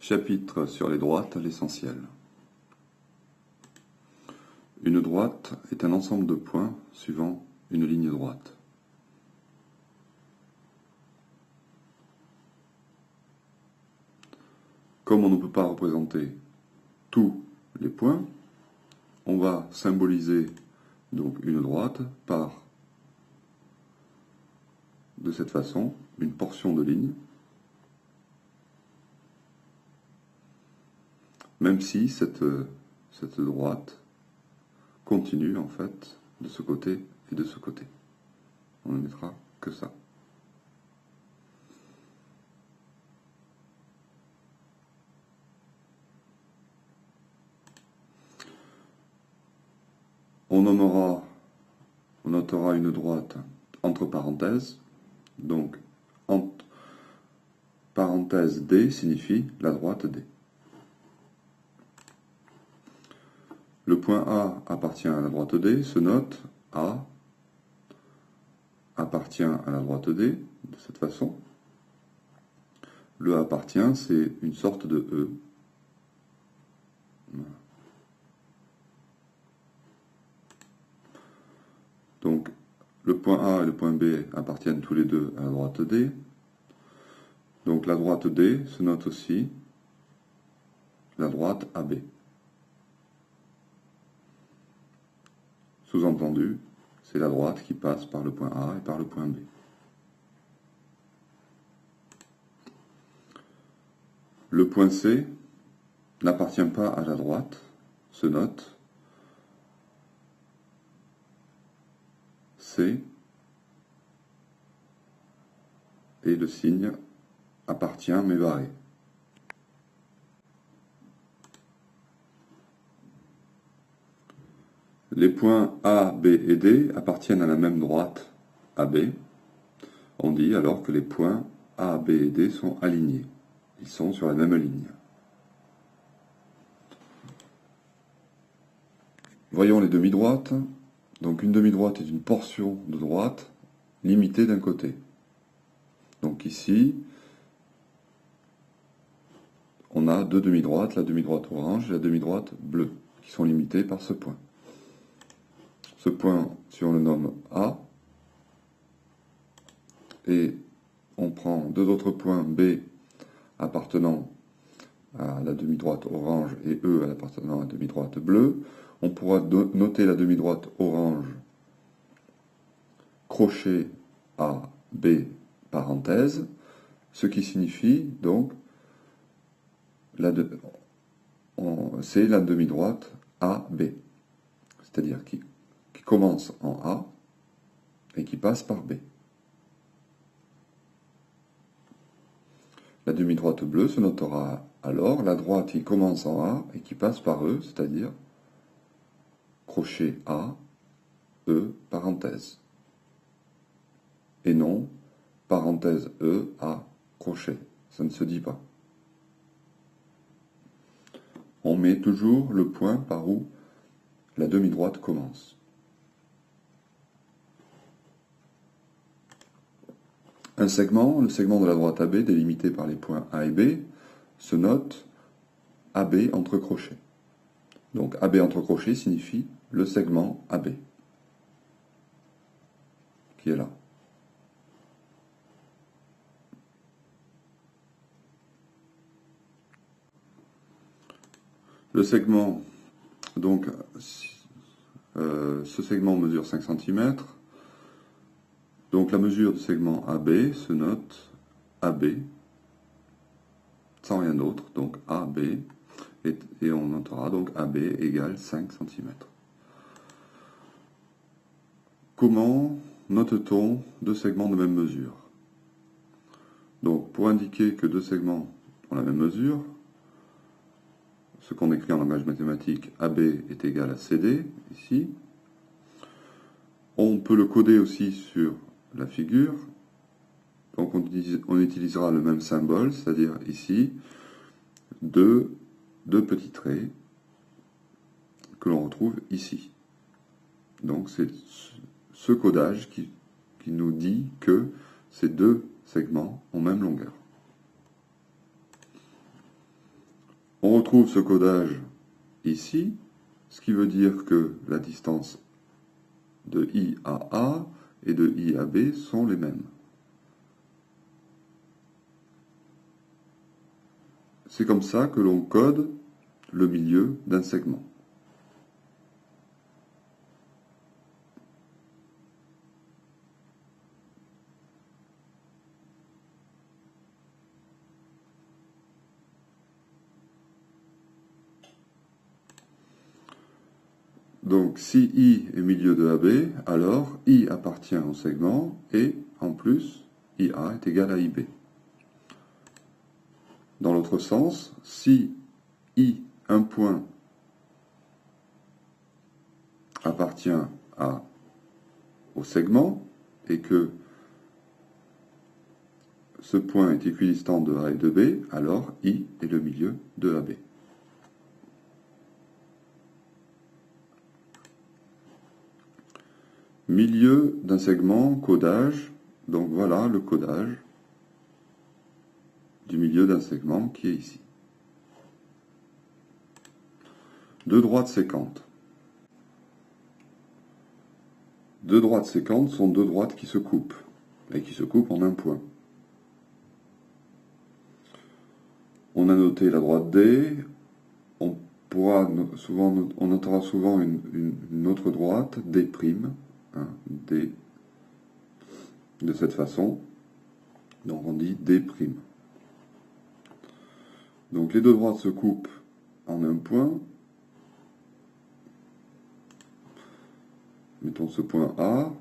Chapitre sur les droites, l'essentiel. Une droite est un ensemble de points suivant une ligne droite. Comme on ne peut pas représenter tous les points, on va symboliser donc une droite par, de cette façon, une portion de ligne, même si cette droite continue en fait de ce côté et de ce côté. On ne mettra que ça. On notera une droite entre parenthèses, donc entre parenthèse D signifie la droite D. Le point A appartient à la droite D, se note A appartient à la droite D, de cette façon. Le appartient, c'est une sorte de E. Voilà. Donc, le point A et le point B appartiennent tous les deux à la droite D. Donc, la droite D se note aussi la droite AB. Sous-entendu, c'est la droite qui passe par le point A et par le point B. Le point C n'appartient pas à la droite, se note C et le signe appartient mais barré. Les points A, B et D appartiennent à la même droite AB. On dit alors que les points A, B et D sont alignés. Ils sont sur la même ligne. Voyons les demi-droites. Donc une demi-droite est une portion de droite limitée d'un côté. Donc ici, on a deux demi-droites, la demi-droite orange et la demi-droite bleue, qui sont limitées par ce point. Ce point, si on le nomme A, et on prend deux autres points B appartenant à la demi-droite orange et E appartenant à la demi-droite bleue, on pourra noter la demi-droite orange crochet A, B, parenthèse, ce qui signifie donc c'est la demi-droite A, B, c'est-à-dire qui commence en A et qui passe par B. La demi-droite bleue se notera alors la droite qui commence en A et qui passe par E, c'est-à-dire crochet A, E, parenthèse. Et non parenthèse E, A, crochet. Ça ne se dit pas. On met toujours le point par où la demi-droite commence. Un segment, le segment de la droite AB, délimité par les points A et B, se note AB entre crochets. Donc AB entre crochets signifie le segment AB, qui est là. Le segment, donc, ce segment mesure 5 cm. Donc la mesure du segment AB se note AB, sans rien d'autre, donc AB, et on notera donc AB égale 5 cm. Comment note-t-on deux segments de même mesure? Donc pour indiquer que deux segments ont la même mesure, ce qu'on écrit en langage mathématique, AB est égal à CD, ici. On peut le coder aussi sur la figure. Donc on utilisera le même symbole, c'est-à-dire ici, deux petits traits que l'on retrouve ici. Donc c'est ce codage qui nous dit que ces deux segments ont même longueur. On retrouve ce codage ici, ce qui veut dire que la distance de I à A et de I à B sont les mêmes. C'est comme ça que l'on code le milieu d'un segment. Donc, si I est milieu de AB, alors I appartient au segment et, en plus, IA est égal à IB. Dans l'autre sens, si I, un point, appartient au segment et que ce point est équidistant de A et de B, alors I est le milieu de AB. Milieu d'un segment, codage, donc voilà le codage du milieu d'un segment qui est ici. Deux droites sécantes. Deux droites sécantes sont deux droites qui se coupent, et qui se coupent en un point. On a noté la droite D, on notera souvent une autre droite, D', hein, D, de cette façon, donc on dit D'. Donc les deux droites se coupent en un point. Mettons ce point A.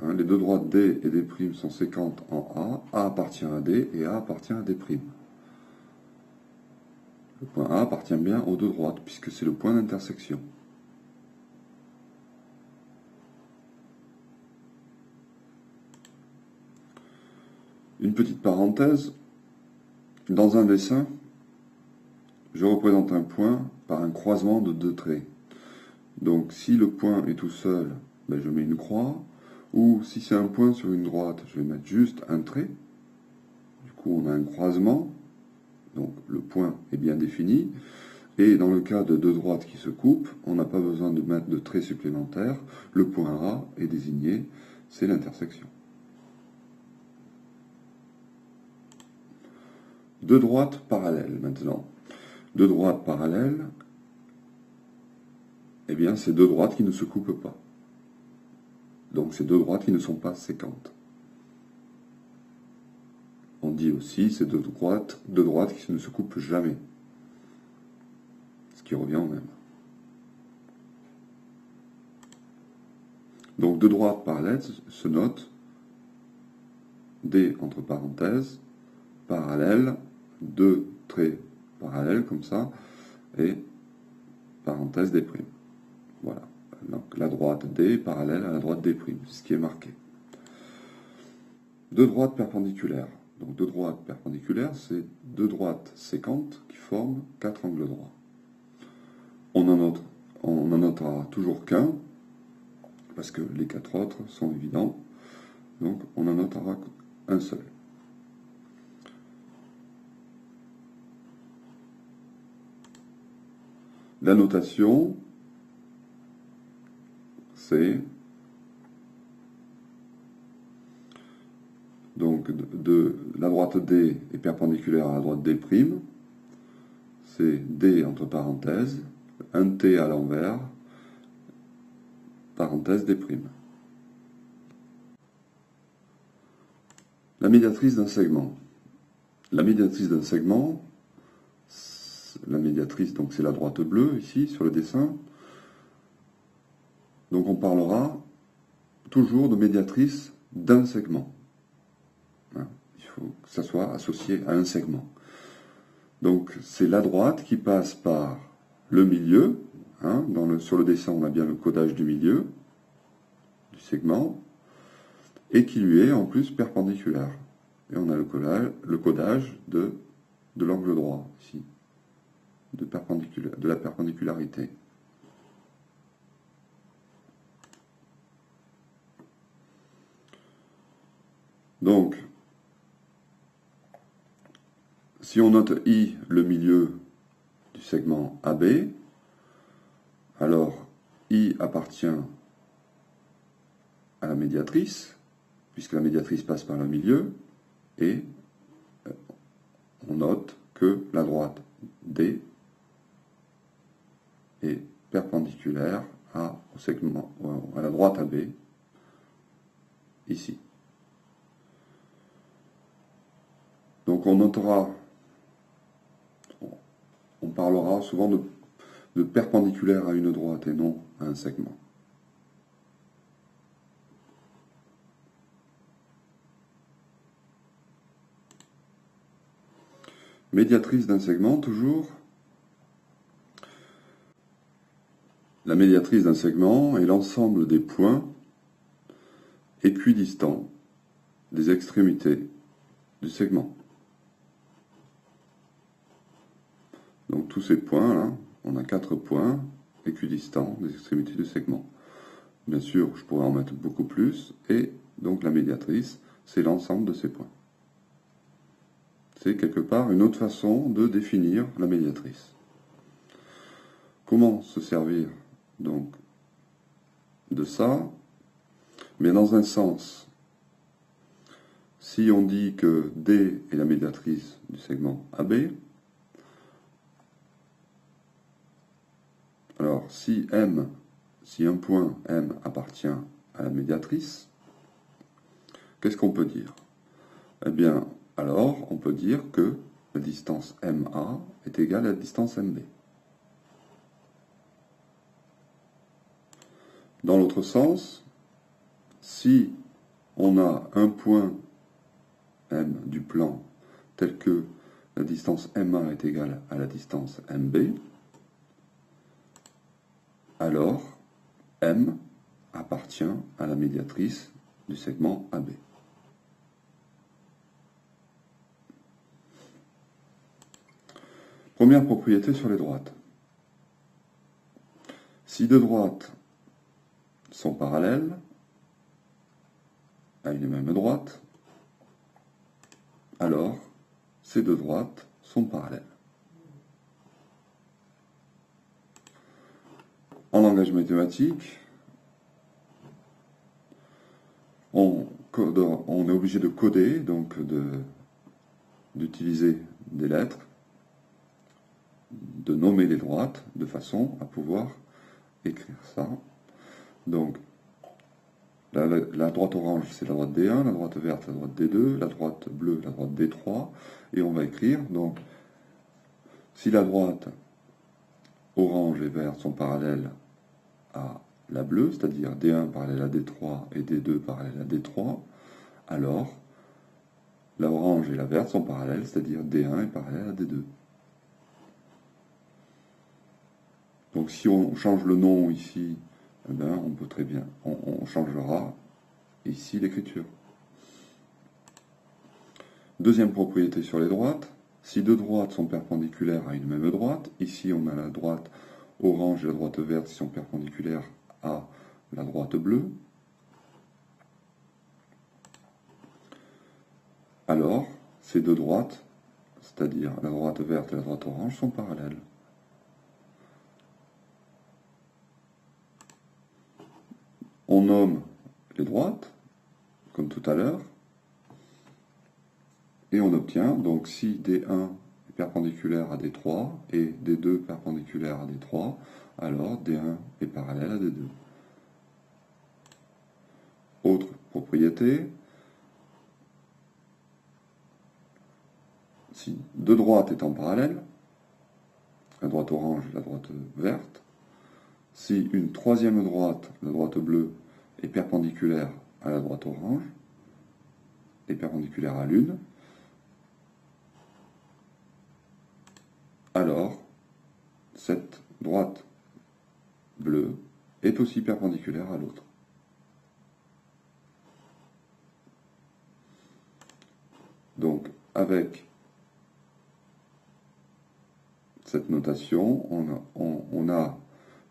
Hein, les deux droites D et D' sont séquentes en A. A appartient à D et A appartient à D'. Le point A appartient bien aux deux droites, puisque c'est le point d'intersection. Une petite parenthèse. Dans un dessin, je représente un point par un croisement de deux traits. Donc si le point est tout seul, ben, je mets une croix, ou si c'est un point sur une droite, je vais mettre juste un trait. Du coup, on a un croisement, donc le point est bien défini. Et dans le cas de deux droites qui se coupent, on n'a pas besoin de mettre de trait supplémentaire. Le point A est désigné, c'est l'intersection. Deux droites parallèles maintenant. Deux droites parallèles, eh bien, c'est deux droites qui ne se coupent pas. Donc, c'est deux droites qui ne sont pas séquentes. On dit aussi c'est deux droites qui ne se coupent jamais. Ce qui revient au même. Donc, deux droites parallèles se notent D entre parenthèses, parallèle, deux traits parallèles comme ça, et parenthèse D'. Voilà. Donc la droite D parallèle à la droite D', ce qui est marqué. Deux droites perpendiculaires. Donc deux droites perpendiculaires, c'est deux droites séquentes qui forment quatre angles droits. On en notera toujours qu'un, parce que les quatre autres sont évidents. Donc on en notera un seul. La notation, c'est donc la droite D est perpendiculaire à la droite D', c'est D entre parenthèses, un T à l'envers, parenthèse D'. La médiatrice d'un segment. La médiatrice d'un segment, la médiatrice, donc c'est la droite bleue ici sur le dessin. Donc on parlera toujours de médiatrice d'un segment. Hein, il faut que ça soit associé à un segment. Donc c'est la droite qui passe par le milieu. Hein, sur le dessin, on a bien le codage du milieu du segment et qui lui est en plus perpendiculaire. Et on a le codage de l'angle droit ici, de la perpendicularité. Donc, si on note I, le milieu segment AB, alors I appartient à la médiatrice, puisque la médiatrice passe par le milieu, et on note que la droite D est perpendiculaire au segment, à la droite AB, ici. Donc on notera, on parlera souvent de perpendiculaire à une droite et non à un segment. Médiatrice d'un segment, toujours. La médiatrice d'un segment est l'ensemble des points équidistants des extrémités du segment. Donc tous ces points-là, on a 4 points équidistants des extrémités du segment. Bien sûr, je pourrais en mettre beaucoup plus, et donc la médiatrice, c'est l'ensemble de ces points. C'est quelque part une autre façon de définir la médiatrice. Comment se servir donc de ça? Mais dans un sens, si on dit que D est la médiatrice du segment AB, alors si un point M appartient à la médiatrice, qu'est-ce qu'on peut dire? Eh bien, alors, on peut dire que la distance MA est égale à la distance MB. Dans l'autre sens, si on a un point M du plan tel que la distance MA est égale à la distance MB, alors M appartient à la médiatrice du segment AB. Première propriété sur les droites. Si deux droites sont parallèles à une même droite, alors ces deux droites sont parallèles. En langage mathématique, on est obligé de coder, donc d'utiliser des lettres, de nommer les droites de façon à pouvoir écrire ça. Donc, la droite orange, c'est la droite D1, la droite verte, la droite D2, la droite bleue, la droite D3, et on va écrire, donc, si la droite orange et verte sont parallèles à la bleue, c'est-à-dire D1 parallèle à D3 et D2 parallèle à D3, alors la orange et la verte sont parallèles, c'est-à-dire D1 est parallèle à D2. Donc si on change le nom ici, eh bien, on peut très bien, on changera ici l'écriture. Deuxième propriété sur les droites, si deux droites sont perpendiculaires à une même droite, ici on a la droite orange et la droite verte qui sont perpendiculaires à la droite bleue, alors ces deux droites, c'est-à-dire la droite verte et la droite orange, sont parallèles. On nomme les droites, comme tout à l'heure, et on obtient, donc si D1 est perpendiculaire à D3 et D2 perpendiculaire à D3, alors D1 est parallèle à D2. Autre propriété, si deux droites étant parallèles, la droite orange et la droite verte, si une troisième droite, la droite bleue, est perpendiculaire à la droite orange, est perpendiculaire à l'une, alors cette droite bleue est aussi perpendiculaire à l'autre. Donc, avec cette notation, on a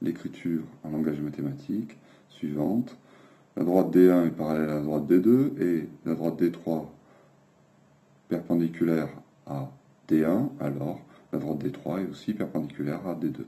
l'écriture en langage mathématique suivante. La droite D1 est parallèle à la droite D2 et la droite D3 perpendiculaire à D1, alors La droite D3 est aussi perpendiculaire à D2.